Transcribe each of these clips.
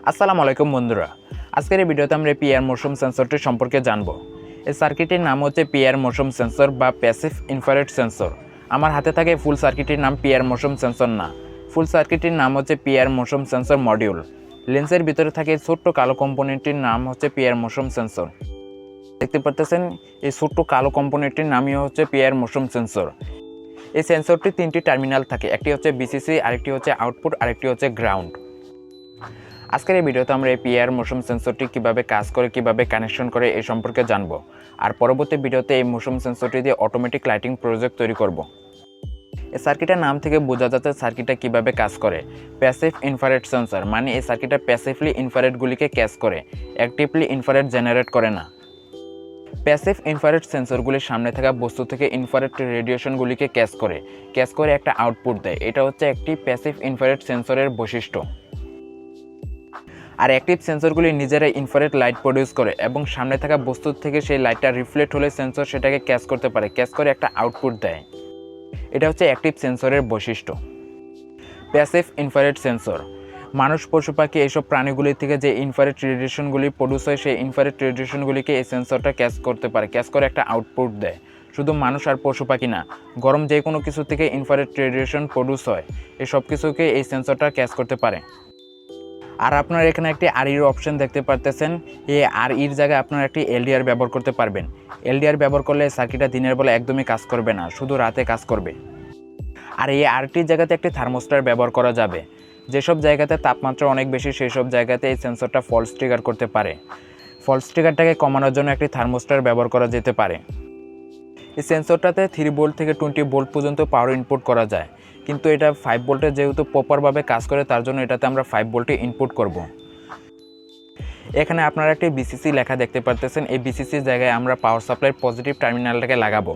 আসসালামু আলাইকুম বন্ধুরা, আজকের এই ভিডিওতে আমরা পিআর মোশন সেন্সরটি সম্পর্কে জানব। এই সার্কিটের নাম হচ্ছে পিআর মোশন সেন্সর বা প্যাসিভ ইনফ্রারেড সেন্সর। আমার হাতে থাকে ফুল সার্কিটের নাম পিআর মোশন সেন্সর না, ফুল সার্কিটের নাম হচ্ছে পিআর মোশন সেন্সর মডিউল। লেন্সের ভিতরে থাকে ছোট্ট কালো কম্পোনেন্টটির নাম হচ্ছে পিআর মোশন সেন্সর। দেখতে পাচ্ছেন এই ছোট্ট কালো কম্পোনেন্টটির নামই হচ্ছে পিআর মোশন সেন্সর। এই সেন্সরটি তিনটি টার্মিনাল থাকে, একটি হচ্ছে বিসিসি, আরেকটি হচ্ছে আউটপুট, আরেকটি হচ্ছে গ্রাউন্ড। আজকের এই ভিডিওতে আমরা এই পিআর মোশন সেন্সরটি কীভাবে কাজ করে, কীভাবে কানেকশন করে এই সম্পর্কে জানবো। আর পরবর্তী ভিডিওতে এই মোশন সেন্সরটি দিয়ে অটোমেটিক লাইটিং প্রজেক্ট তৈরি করব। এই সার্কিটের নাম থেকে বোঝা যাচ্ছে সার্কিটটা কীভাবে কাজ করে। প্যাসিভ ইনফ্রারেড সেন্সর মানে এই সার্কিটটা প্যাসিভলি ইনফ্রারেডগুলিকে ক্যাচ করে, অ্যাক্টিভলি ইনফ্রারেড জেনারেট করে না। প্যাসিভ ইনফ্রারেড সেন্সরগুলির সামনে থাকা বস্তু থেকে ইনফ্রারেড রেডিয়েশনগুলিকে ক্যাচ করে একটা আউটপুট দেয়। এটা হচ্ছে একটি প্যাসিভ ইনফ্রারেড সেন্সরের বৈশিষ্ট্য। আর অ্যাক্টিভ সেন্সরগুলি নিজেরাই ইনফ্রারেড লাইট প্রডিউস করে এবং সামনে থাকা বস্তু থেকে সেই লাইটটা রিফ্লেক্ট হলে সেন্সর সেটাকে ক্যাচ করতে পারে, ক্যাচ করে একটা আউটপুট দেয়। এটা হচ্ছে অ্যাক্টিভ সেন্সরের বৈশিষ্ট্য। প্যাসিভ ইনফ্রারেড সেন্সর মানুষ, পশু পাখি এইসব প্রাণীগুলির থেকে যে ইনফ্রারেড রেডিয়েশনগুলি প্রডিউস হয় সেই ইনফ্রারেড রেডিয়েশনগুলিকে এই সেন্সরটা ক্যাচ করতে পারে, ক্যাচ করে একটা আউটপুট দেয়। শুধু মানুষ আর পশু পাখি না, গরম যে কোনো কিছু থেকে ইনফ্রারেড রেডিয়েশন প্রডিউস হয়, এই সব কিছুকে এই সেন্সরটা ক্যাচ করতে পারে। আর আপনারা এখানে একটি আরইর অপশন দেখতে পারতেছেন। এই আরইর জায়গায় আপনারা একটি এলডিআর ব্যবহার করতে পারবেন। এলডিআর ব্যবহার করলে সার্কিটটা দিনের বেলা একদমই কাজ করবে না, শুধু রাতে কাজ করবে। আর এই আরটির জায়গাতে একটি থার্মোস্টার ব্যবহার করা যাবে। যেসব জায়গাতে তাপমাত্রা অনেক বেশি সেই সব জায়গাতে এই সেন্সরটা ফলস ট্রিগার করতে পারে। ফলস ট্রিগারটাকে কমানোর জন্য একটি থার্মোস্টার ব্যবহার করা যেতে পারে। এই সেন্সরটাতে 3 ভোল্ট থেকে 20 ভোল্ট পর্যন্ত পাওয়ার ইনপুট করা যায়, কিন্তু এটা 5 ভোল্টে যেহেতু প্রপারভাবে কাজ করে তার জন্য এটাতে আমরা 5 ভোল্টে ইনপুট করব। এখানে আপনারা একটি বিসিসি লেখা দেখতে পারতেছেন। এই বিসিসির জায়গায় আমরা পাওয়ার সাপ্লাইয়ের পজিটিভ টার্মিনালটাকে লাগাবো।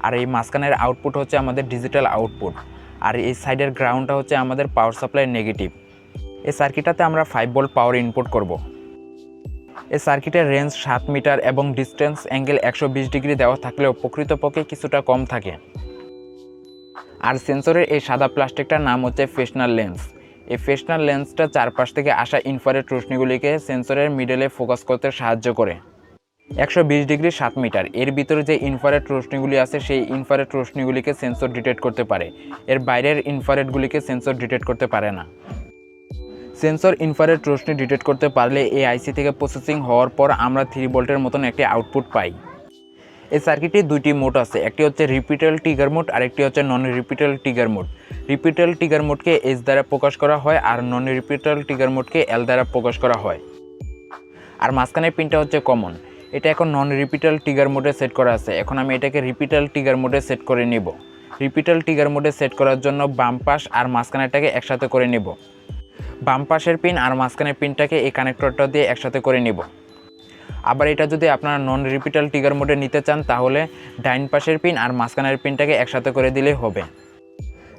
আর এই মাঝখানের আউটপুট হচ্ছে আমাদের ডিজিটাল আউটপুট, আর এই সাইডের গ্রাউন্ডটা হচ্ছে আমাদের পাওয়ার সাপ্লাইয়ের নেগেটিভ। এই সার্কিটটাতে আমরা 5 ভোল্ট পাওয়ার ইনপুট করব। এই সার্কিটের রেঞ্জ 7 মিটার এবং ডিস্টেন্স অ্যাঙ্গেল 120 ডিগ্রি দেওয়া থাকলেও প্রকৃতপক্ষে কিছুটা কম থাকে। আর সেন্সরের এই সাদা প্লাস্টিকটার নাম হচ্ছে ফ্রেশনার লেন্স। এই ফ্রেশনার লেন্সটা চারপাশ থেকে আসা ইনফ্রারেড রশ্মিগুলিকে সেন্সরের মিডলে ফোকাস করতে সাহায্য করে। 120 ডিগ্রি 7 মিটার এর ভিতরে যে ইনফ্রারেড রশ্মিগুলি আছে সেই ইনফ্রারেড রশ্মিগুলিকে সেন্সর ডিটেক্ট করতে পারে, এর বাইরের ইনফ্রারেডগুলিকে সেন্সর ডিটেক্ট করতে পারে না। সেন্সর ইনফ্রারেড রশ্মি ডিটেক্ট করতে পারলে এই আইসি থেকে প্রসেসিং হওয়ার পর আমরা 3 ভোল্টের মতন একটি আউটপুট পাই। এই সার্কিটে দুইটি মোড আছে, একটি হচ্ছে রিপিটেল ট্রিগার মোড, আরেকটি হচ্ছে নন রিপিটেল ট্রিগার মোড। রিপিটেল ট্রিগার মোডকে এস দ্বারা প্রকাশ করা হয় আর নন রিপিটেল ট্রিগার মোডকে এল দ্বারা প্রকাশ করা হয়। আর মাঝখানের পিনটা হচ্ছে কমন। এটা এখন নন রিপিটেল ট্রিগার মোডে সেট করা আছে। এখন আমি এটাকে রিপিটেল ট্রিগার মোডে সেট করে নেব। রিপিটেল ট্রিগার মোডে সেট করার জন্য বাম পাশ আর মাঝখানেরটাকে একসাথে করে নেব। বাম পাশের পিন আর মাঝখানের পিনটাকে এই কানেক্টরটা দিয়ে একসাথে করে নেব। আবার এটা যদি আপনারা নন রিপিটেল ট্রিগার মোডে নিতে চান তাহলে ডাইন পাশের পিন আর মাঝখানের পিনটাকে একসাথে করে দিলেই হবে।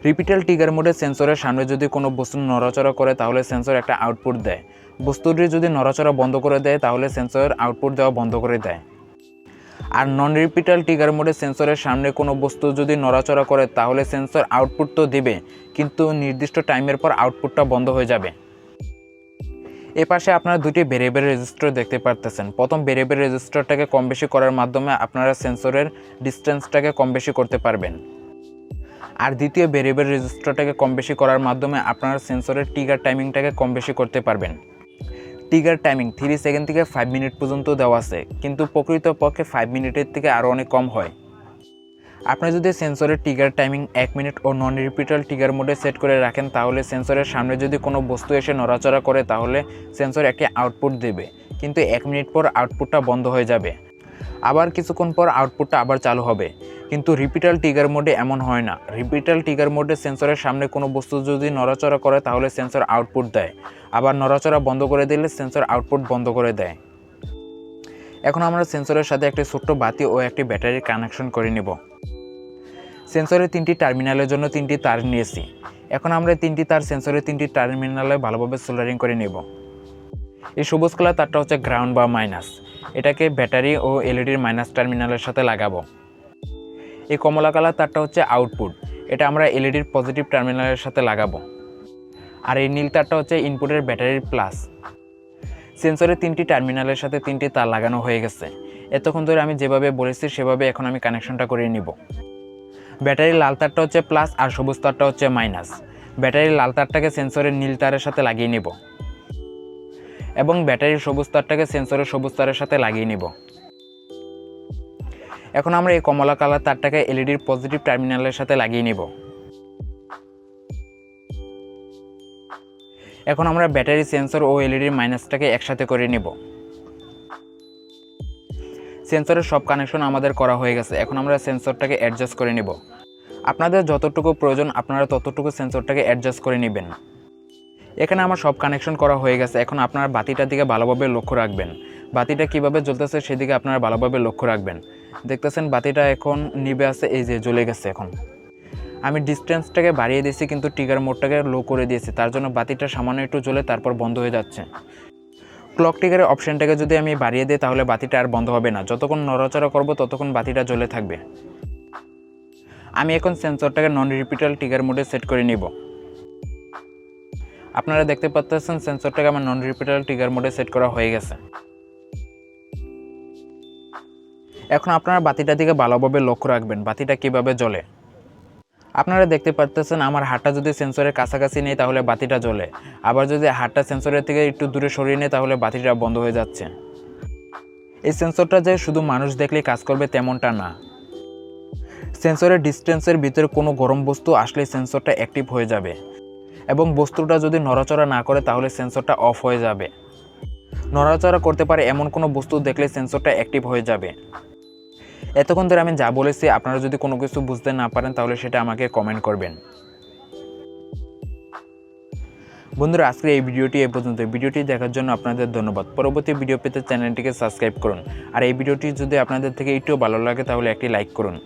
রিপিটেল ট্রিগার মোডে সেন্সরের সামনে যদি কোনো বস্তু নড়াচড়া করে তাহলে সেন্সর একটা আউটপুট দেয়। বস্তুটি যদি নড়াচড়া বন্ধ করে দেয় তাহলে সেন্সর আউটপুট দেওয়া বন্ধ করে দেয়। আর নন রিপিটেল ট্রিগার মোডে সেন্সরের সামনে কোনো বস্তু যদি নড়াচড়া করে তাহলে সেন্সর আউটপুট তো দিবে, কিন্তু নির্দিষ্ট টাইমের পর আউটপুটটা বন্ধ হয়ে যাবে। এ পাশে আপনারা দুটি ভেরিয়েবল রেজিস্টার দেখতে পারতেছেন। প্রথম ভেরিয়েবল রেজিস্টারটাকে কম বেশি করার মাধ্যমে আপনারা সেন্সরের ডিস্টেন্সটাকে কম বেশি করতে পারবেন। আর দ্বিতীয় ভেরিয়েবল রেজিস্টারটাকে কম বেশি করার মাধ্যমে আপনারা সেন্সরের ট্রিগার টাইমিংটাকে কম বেশি করতে পারবেন। ট্রিগার টাইমিং 3 সেকেন্ড থেকে 5 মিনিট পর্যন্ত দেওয়া আছে, কিন্তু প্রকৃতপক্ষে 5 মিনিটের থেকে আরও অনেক কম হয়। আপনি যদি সেন্সরের ট্রিগার টাইমিং 1 মিনিট ও নন রিপিটেল ট্রিগার মোডে সেট করে রাখেন তাহলে সেন্সরের সামনে যদি কোনো বস্তু এসে নড়াচড়া করে তাহলে সেন্সর একটি আউটপুট দেবে, কিন্তু 1 মিনিট পর আউটপুটটা বন্ধ হয়ে যাবে। আবার কিছুক্ষণ পর আউটপুটটা আবার চালু হবে। কিন্তু রিপিটেল ট্রিগার মোডে এমন হয় না। রিপিটেল ট্রিগার মোডে সেন্সরের সামনে কোনো বস্তু যদি নড়াচড়া করে তাহলে সেন্সর আউটপুট দেয়, আবার নড়াচড়া বন্ধ করে দিলে সেন্সর আউটপুট বন্ধ করে দেয়। এখন আমরা সেন্সরের সাথে একটি ছোট্ট বাতি ও একটি ব্যাটারি কানেকশন করে নেব। সেন্সরের 3টি টার্মিনালের জন্য 3টি তার নিয়েছি। এখন আমরা 3টি তার সেন্সরের 3টি টার্মিনালে ভালোভাবে সোল্ডারিং করে নেব। এই সবুজ কালার তারটা হচ্ছে গ্রাউন্ড বা মাইনাস, এটাকে ব্যাটারি ও এলইডির মাইনাস টার্মিনালের সাথে লাগাবো। এই কমলা কালার তারটা হচ্ছে আউটপুট, এটা আমরা এলইডির পজিটিভ টার্মিনালের সাথে লাগাবো। আর এই নীল তারটা হচ্ছে ইনপুটের ব্যাটারির প্লাস। সেন্সরের 3টি টার্মিনালের সাথে 3টি তার লাগানো হয়ে গেছে। এতক্ষণ ধরে আমি যেভাবে বলেছি সেভাবে এখন আমি কানেকশনটা করে নিব। ব্যাটারির লাল তারটা হচ্ছে প্লাস আর সবুজ তারটা হচ্ছে মাইনাস। ব্যাটারির লাল তারটাকে সেন্সরের নীল তারের সাথে লাগিয়ে নিব এবং ব্যাটারির সবুজ তারটাকে সেন্সরের সবুজ তারের সাথে লাগিয়ে নিব। এখন আমরা এই কমলা কালার তারটাকে এলইডির পজিটিভ টার্মিনালের সাথে লাগিয়ে নিব। এখন আমরা ব্যাটারি, সেন্সর ও এলইডির মাইনাসটাকে একসাথে করে নিব। সেন্সরের সব কানেকশন আমাদের করা হয়ে গেছে। এখন আমরা সেন্সরটাকে অ্যাডজাস্ট করে নিব। আপনাদের যতটুকু প্রয়োজন আপনারা ততটুকু সেন্সরটাকে অ্যাডজাস্ট করে নেবেন। এখানে আমার সব কানেকশন করা হয়ে গেছে। এখন আপনারা বাতিটার দিকে ভালোভাবে লক্ষ্য রাখবেন। বাতিটা কিভাবে জ্বলতেছে সেদিকে আপনারা ভালোভাবে লক্ষ্য রাখবেন। দেখতেছেন বাতিটা এখন নিভে আছে, এই যে জ্বলে গেছে। এখন আমি ডিস্টেন্সটাকে বাড়িয়ে দিয়েছি কিন্তু ট্রিগার মোডটাকে লো করে দিয়েছি, তার জন্য বাতিটা সামান্য একটু জ্বলে তারপর বন্ধ হয়ে যাচ্ছে। ক্লক ট্রিগারের অপশানটাকে যদি আমি বাড়িয়ে দিই তাহলে বাতিটা আর বন্ধ হবে না। যতক্ষণ নড়াচড়া করব ততক্ষণ বাতিটা জ্বলে থাকবে। আমি এখন সেন্সরটাকে নন রিপিটাল ট্রিগার মোডে সেট করে নিব। আপনারা দেখতে পাচ্ছেন সেন্সরটাকে আমার নন রিপিটাল ট্রিগার মোডে সেট করা হয়ে গেছে। এখন আপনারা বাতিটার দিকে ভালোভাবে লক্ষ্য রাখবেন বাতিটা কিভাবে জ্বলে। আপনারা দেখতে পাচ্ছেন আমার হাতটা যদি সেন্সরের কাছাকাছি নেই তাহলে বাতিটা জ্বলে, আবার যদি হাতটা সেন্সরের থেকে একটু দূরে সরিয়ে নেই তাহলে বাতিটা বন্ধ হয়ে যাচ্ছে। এই সেন্সরটা যে শুধু মানুষ দেখলেই কাজ করবে তেমনটা না। সেন্সরের ডিস্টেন্সের ভিতরে কোনো গরম বস্তু আসলে সেন্সরটা অ্যাক্টিভ হয়ে যাবে এবং বস্তুটা যদি নড়াচড়া না করে তাহলে সেন্সরটা অফ হয়ে যাবে। নড়াচড়া করতে পারে এমন কোনো বস্তু দেখলে সেন্সরটা অ্যাক্টিভ হয়ে যাবে। এতক্ষণ ধরে আমি যা বলেছি আপনারা যদি কোনো কিছু বুঝতে না পারেন তাহলে সেটা আমাকে কমেন্ট করবেন। বন্ধুরা, আজকের এই ভিডিওটি এই পর্যন্ত। ভিডিওটি দেখার জন্য আপনাদের ধন্যবাদ। পরবর্তী ভিডিও পেতে চ্যানেলটিকে সাবস্ক্রাইব করুন। আর এই ভিডিওটি যদি আপনাদের থেকে একটু ভালো লাগে তাহলে একটি লাইক করুন।